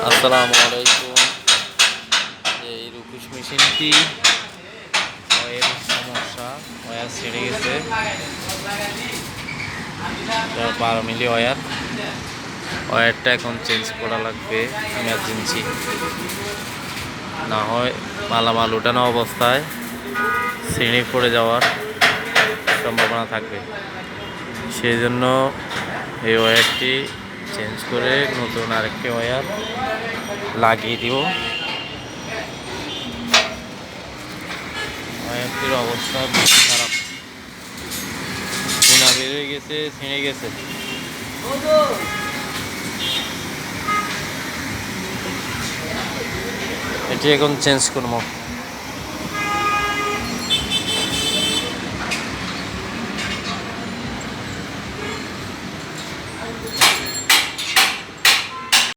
আসসালামু আলাইকুম। এই রুকুশ মেশিনটি ওয়ের সমস্যা, ওয়্যার ছিঁড়ে গেছে। 12 মিলি ওয়্যারটা এখন চেঞ্জ করা লাগবে ইমার্জেন্সি, না হয় মালামাল উঠানো অবস্থায় ছিঁড়ে পড়ে যাওয়ার সম্ভাবনা থাকবে। সেই জন্য এই ওয়্যারটি চেঞ্জ করে নতুন আরেকটি ওয়্যার লাগিয়ে দিব। ওয়্যারটির অবস্থা বেশি খারাপ, গুণা বের হয়ে গেছে, ছিঁড়ে গেছে। এটি এখন চেঞ্জ করবো।